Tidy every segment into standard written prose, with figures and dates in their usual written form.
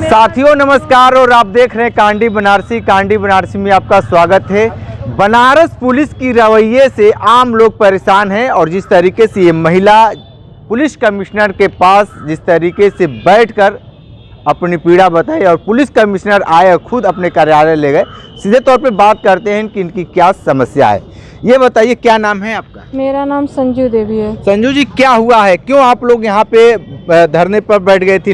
साथियों नमस्कार और आप देख रहे हैं कांडी बनारसी। कांडी बनारसी में आपका स्वागत है। बनारस पुलिस की रवैये से आम लोग परेशान हैं और जिस तरीके से ये महिला पुलिस कमिश्नर के पास जिस तरीके से बैठकर अपनी पीड़ा बताई और पुलिस कमिश्नर आए खुद अपने कार्यालय ले गए। सीधे तौर पे बात करते हैं कि इनकी क्या समस्या है। ये बताइए, क्या नाम है आपका? मेरा नाम संजू देवी है। संजू जी, क्या हुआ है? क्यों आप लोग यहाँ पे धरने पर बैठ गए थी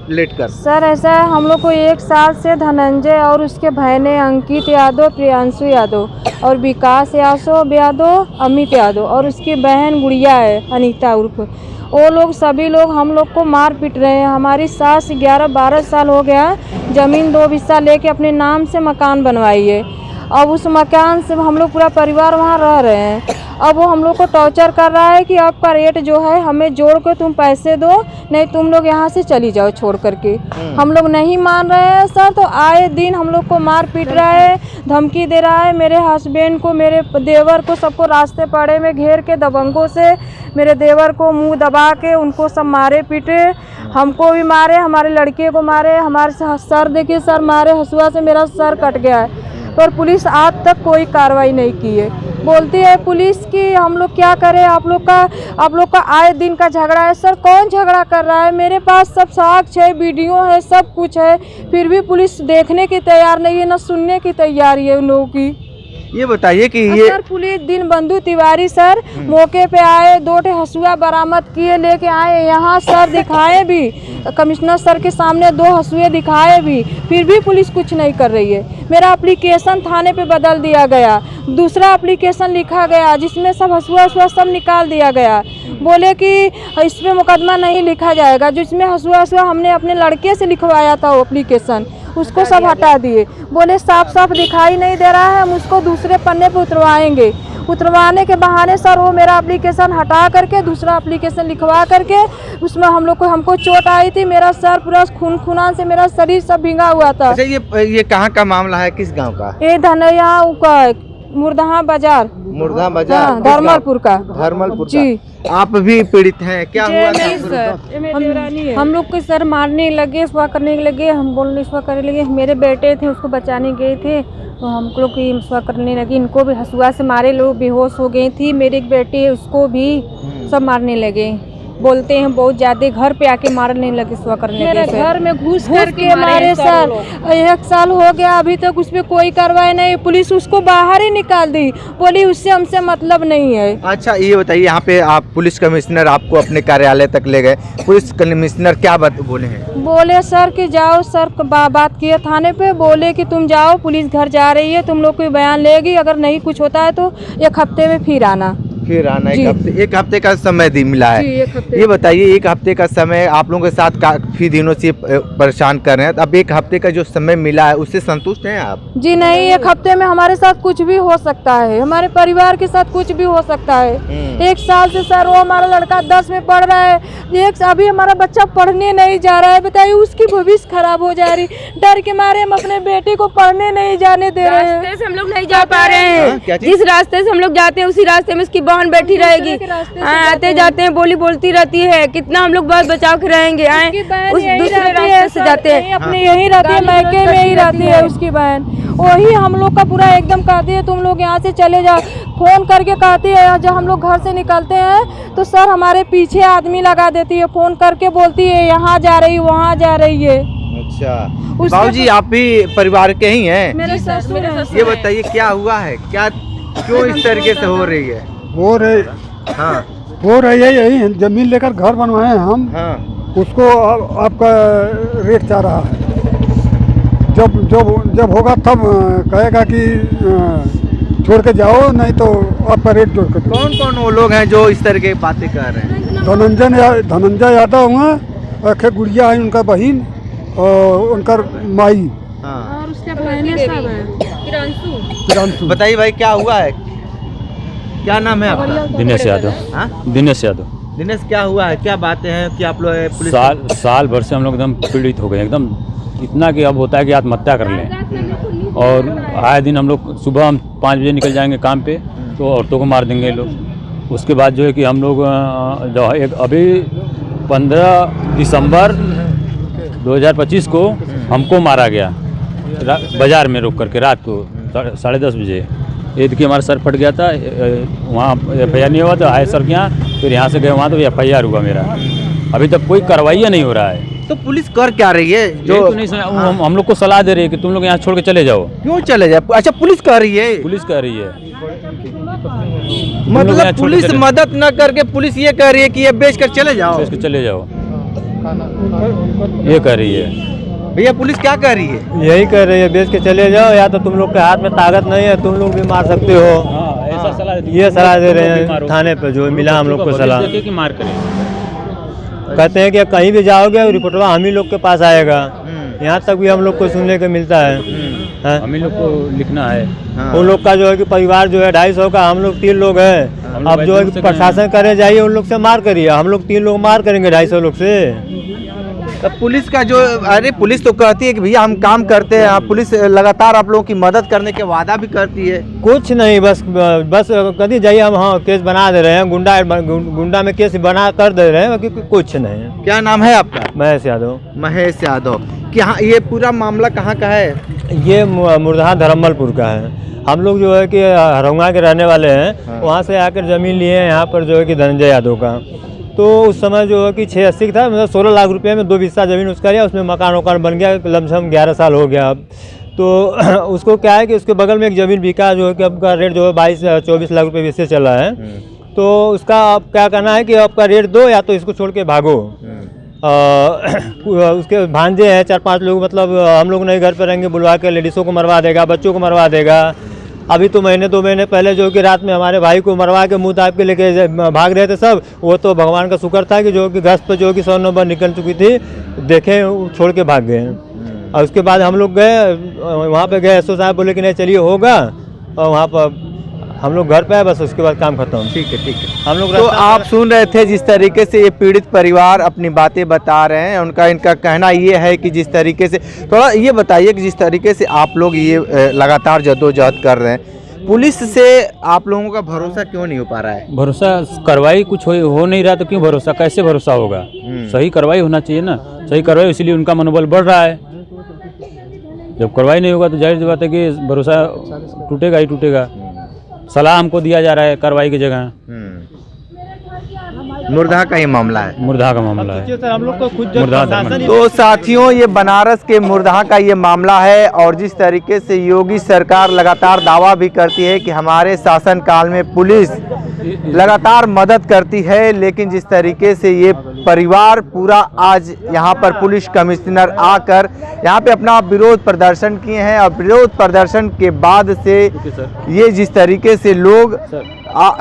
लेट कर? सर ऐसा है, हम लोग को 1 साल से धनंजय और उसके बहने अंकित यादव, प्रियांशु यादव और विकास यादव, अमित यादव और उसकी बहन गुड़िया है अनीता उर्फ, वो लोग सभी लोग हम लोग को मार पीट रहे हैं। हमारी सास 11-12 साल हो गया ज़मीन 2 हिस्सा लेके अपने नाम से मकान बनवाई है। अब उस मकान से हम लोग पूरा परिवार वहाँ रह रहे हैं। अब वो हम लोग को टॉर्चर कर रहा है कि आपका रेट जो है हमें जोड़ के तुम पैसे दो, नहीं तुम लोग यहाँ से चली जाओ छोड़ करके। हम लोग नहीं मान रहे हैं सर, तो आए दिन हम लोग को मार पीट रहा है, धमकी दे रहा है। मेरे हस्बैंड को, मेरे देवर को, सबको रास्ते पड़े में घेर के दबंगों से मेरे देवर को मुंह दबा के उनको सब मारे पीटे। हमको भी मारे, हमारे लड़के को मारे, हमारे सर देखिए सर मारे, हंसुआ से मेरा सर कट गया है। पर पुलिस आज तक कोई कार्रवाई नहीं की है। बोलती है पुलिस कि हम लोग क्या करें, आप लोग का आए दिन का झगड़ा है। सर कौन झगड़ा कर रहा है? मेरे पास सब साक्ष्य है, वीडियो है, सब कुछ है, फिर भी पुलिस देखने की तैयार नहीं है, ना सुनने की तैयारी है उन लोगों की। ये बताइए कि ये सर पुलिस दिन बंधु तिवारी सर मौके पे आए, 2 हंसुआ बरामद किए, लेके आए यहाँ सर, दिखाए भी कमिश्नर सर के सामने 2 हंसुए दिखाए भी, फिर भी पुलिस कुछ नहीं कर रही है। मेरा एप्लीकेशन थाने पे बदल दिया गया, दूसरा एप्लीकेशन लिखा गया जिसमें सब हंसुआ सब निकाल दिया गया। बोले कि इस पे मुकदमा नहीं लिखा जाएगा, जिसमें हंसुआ हमने अपने लड़के से लिखवाया था वो एप्लीकेशन, उसको सब हटा दिए। बोले साफ साफ दिखाई नहीं दे रहा है, हम उसको दूसरे पन्ने पे उतरवाएंगे। उतरवाने के बहाने सर वो मेरा एप्लीकेशन हटा करके दूसरा एप्लीकेशन लिखवा करके उसमें हमको चोट आई थी। मेरा सर पूरा खून से मेरा शरीर सब भींगा हुआ था। अच्छा, ये कहाँ का मामला है? किस गांव का? ये धनैया का मुर्दहा बाजार, हाँ, धर्मलपुर का जी। आप भी पीड़ित हैं? क्या हुआ था? हम लोग को सर मारने लगे, स्वा करने लगे, हम बोलने स्वा करने लगे। मेरे बेटे थे उसको बचाने गए थे तो हम लोग की स्वा करने लगी। इनको भी हंसुआ से मारे, लोग बेहोश हो गई थी। मेरे एक बेटे है उसको भी सब मारने लगे। बोलते हैं बहुत ज्यादा, घर पे आके मारने लगे, स्वा करने लगे। मेरे घर में घुस के मारे सर। 1 साल हो गया, अभी तक उस पर कोई कार्रवाई नहीं। पुलिस उसको बाहर ही निकाल दी, बोली उससे हमसे मतलब नहीं है। अच्छा ये बताइए, यहाँ पे आप पुलिस कमिश्नर आपको अपने कार्यालय तक ले गए, पुलिस कमिश्नर क्या बात बोले हैं? बोले सर कि जाओ सर, बात किए थाने पे, बोले कि तुम जाओ, पुलिस घर जा रही है, तुम लोग कोई बयान लेगी, अगर नहीं कुछ होता है तो 1 हफ्ते में फिर आना। एक हफ्ते का समय मिला है। ये बताइए, 1 हफ्ते का समय आप लोगों के साथ काफी दिनों से परेशान कर रहे हैं, अब 1 हफ्ते का जो समय मिला है उससे संतुष्ट हैं आप? जी नहीं, 1 हफ्ते में हमारे साथ कुछ भी हो सकता है, हमारे परिवार के साथ कुछ भी हो सकता है। 1 साल से सर वो हमारा लड़का 10 में पढ़ रहा है, अभी हमारा बच्चा पढ़ने नहीं जा रहा है। बताइए उसकी भविष्य खराब हो जा रही, डर के मारे हम अपने बेटे को पढ़ने नहीं जाने दे रहे हैं। हम लोग नहीं जा पा रहे हैं, जिस रास्ते से हम लोग जाते हैं उसी रास्ते में उसकी बहन बैठी रहेगी। आते जाते हैं, बोलती रहती है, कितना हम लोग बहुत बचाव के रहेंगे। उस दूसरे रास्ते से जाते हैं, अपने यही रहती है, मैके में ही रहती है उसकी बहन। वही हम लोग का पूरा एकदम कहती है तुम लोग यहाँ से चले जाओ, फोन करके कहती है। जब हम लोग घर से निकलते हैं तो सर हमारे पीछे आदमी लगा देती है, फोन करके बोलती है यहाँ जा रही, वहाँ जा रही है। अच्छा बाबूजी, आप भी परिवार के ही हैं? मेरे ससुर हैं। ये बताइए क्या हुआ है, क्या क्यों इस तरीके से हो रही है? हो रही है यही जमीन लेकर घर बनवाए हैं हम। हाँ। उसको आपका रेट चाह रहा है, जब होगा तब कहेगा कि छोड़ के जाओ, नहीं तो आपका रेट जोड़ कर। कौन वो लोग हैं जो इस तरह की बातें कर रहे हैं? धनंजय यादव हुआ, एक गुड़िया है उनका बहन और उनका माई। हाँ। और उसके बहने सब है। प्रियांशु। बताइए भाई क्या हुआ है, क्या नाम है आपका? दिनेश यादव। हाँ? दिनेश, क्या हुआ है, क्या बातें हैं कि आप लोग पुलिस? साल भर से हम लोग एकदम पीड़ित हो गए, एकदम इतना कि अब होता है कि आत्महत्या कर लें। और आए दिन हम लोग सुबह 5 बजे निकल जाएंगे काम पे तो औरतों को मार देंगे लोग। उसके बाद जो है कि हम लोग जो अभी 15 दिसंबर 2025 को हमको मारा गया बाजार में रोक करके रात को 10:30 बजे। ईद की हमारा सर फट गया था, वहाँ FIR नहीं हुआ तो आए सर के यहाँ, फिर यहाँ से गए वहाँ तो FIR हुआ मेरा। अभी तक कोई कार्रवाई नहीं हो रहा है। तो पुलिस कर क्या रही है? जो तो नहीं सुना, हम लोग को सलाह दे रही है कि तुम लोग यहाँ छोड़ के चले जाओ। क्यों चले जाए? अच्छा, पुलिस कह रही है? पुलिस कह रही है, मतलब पुलिस मदद न करके पुलिस ये कह रही है कि ये बेच कर चले जाओ, बेच के चले जाओ, ये कह रही है। भैया पुलिस क्या कह रही है? यही कह रही है बेच के चले जाओ, या तो तुम लोग के हाथ में ताकत नहीं है, तुम लोग भी मार सकते हो। ऐसा सलाह ये सलाह दे रहे हैं थाने पे, जो मिला हम लोग को सलाह। कि मार करें, कहते हैं कि कहीं भी जाओगे रिपोर्टवा हम ही लोग के पास आएगा। यहाँ तक भी हम लोग को सुनने को मिलता है। हाँ? हम ही लोग को लिखना है। उन लोग का जो है कि परिवार जो है 250 का, हम लोग 3 लोग हैं। अब जो है कि प्रशासन करे जाइए उन लोग से मार करिए, हम लोग 3 लोग मार करेंगे 250 लोग से। तो पुलिस का जो, अरे पुलिस तो कहती है कि भैया हम काम करते हैं, पुलिस लगातार आप लोगों की मदद करने के वादा भी करती है। कुछ नहीं, बस कभी जाइए हम, हाँ केस बना दे रहे हैं, गुंडा में केस बना कर दे रहे हैं, कुछ नहीं। क्या नाम है आपका? महेश यादव। महेश यादव। क्या ये पूरा मामला कहाँ का है? ये मुर्धा धर्मलपुर का है। हम लोग जो है कि हरौंगा के रहने वाले हैं। वहाँ से आकर ज़मीन लिए हैं यहाँ पर जो है कि धनंजय यादव का। तो उस समय जो है कि 86 था, मतलब 16 लाख रुपए में 2 हिस्सा ज़मीन उसका लिया, उसमें मकान वकान बन गया, लमसम 11 साल हो गया अब। तो उसको क्या है कि उसके बगल में एक ज़मीन बिका जो है कि आपका रेट जो है 22-24 लाख रुपये इससे चला है। तो उसका आप क्या करना है कि आपका रेट दो, या तो इसको छोड़ के भागो। उसके भांजे हैं 4-5 लोग, मतलब हम लोग नहीं घर पर रहेंगे, बुलवा के लेडीज़ों को मरवा देगा, बच्चों को मरवा देगा। अभी तो 2 महीने पहले जो कि रात में हमारे भाई को मरवा के मुँह ताप के लेके भाग रहे थे सब। वो तो भगवान का शुक्र था कि जो कि गश्त पर जो कि 100 नंबर निकल चुकी थी, देखे छोड़ के भाग गए। और उसके बाद हम लोग गए वहाँ पे गए, SO साहब बोले कि नहीं चलिए होगा, और वहाँ पर हम लोग घर पे आए, बस उसके बाद काम खत्म। ठीक है, ठीक है। हम लोग तो आप सुन रहे थे जिस तरीके से ये पीड़ित परिवार अपनी बातें बता रहे हैं, इनका कहना ये है कि जिस तरीके से, थोड़ा ये बताइए कि जिस तरीके से आप लोग ये लगातार जद्दोजहद कर रहे हैं, पुलिस से आप लोगों का भरोसा क्यों नहीं हो पा रहा है? भरोसा, कार्रवाई कुछ हो नहीं रहा तो क्यों भरोसा, कैसे भरोसा होगा? सही कार्रवाई होना चाहिए ना, सही कार्रवाई, इसलिए उनका मनोबल बढ़ रहा है। जब कार्रवाई नहीं होगा तो जाहिर सी बात है कि भरोसा टूटेगा ही टूटेगा। सलाह हमको दिया जा रहा है कार्रवाई की जगह। मुर्दा का ये मामला है, मुर्दा का मामला है। हम लोग को खुद तो साथियों, ये बनारस के मुर्दा का ये मामला है। और जिस तरीके से योगी सरकार लगातार दावा भी करती है कि हमारे शासनकाल में पुलिस लगातार मदद करती है, लेकिन जिस तरीके से ये परिवार पूरा आज यहाँ पर पुलिस कमिश्नर आकर यहाँ पे अपना विरोध प्रदर्शन किए हैं, और विरोध प्रदर्शन के बाद से ये जिस तरीके से लोग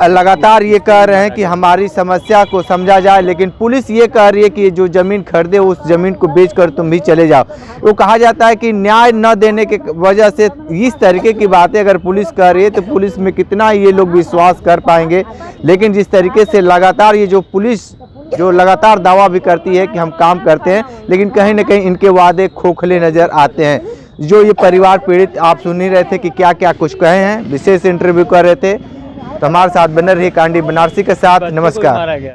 लगातार ये कह रहे हैं कि हमारी समस्या को समझा जाए, लेकिन पुलिस ये कह रही है कि जो ज़मीन खरीदे उस ज़मीन को बेचकर तुम भी चले जाओ। वो कहा जाता है कि न्याय न देने के वजह से इस तरीके की बातें अगर पुलिस कर रही है तो पुलिस में कितना ये लोग विश्वास कर पाएंगे। लेकिन जिस तरीके से लगातार ये जो पुलिस जो लगातार दावा भी करती है कि हम काम करते हैं, लेकिन कहीं ना कहीं इनके वादे खोखले नज़र आते हैं। जो ये परिवार पीड़ित, आप सुन ही रहे थे कि क्या क्या कुछ कहे हैं, विशेष इंटरव्यू कर रहे थे। तो हमारे साथ बने रहिए कांडी बनारसी के साथ। नमस्कार।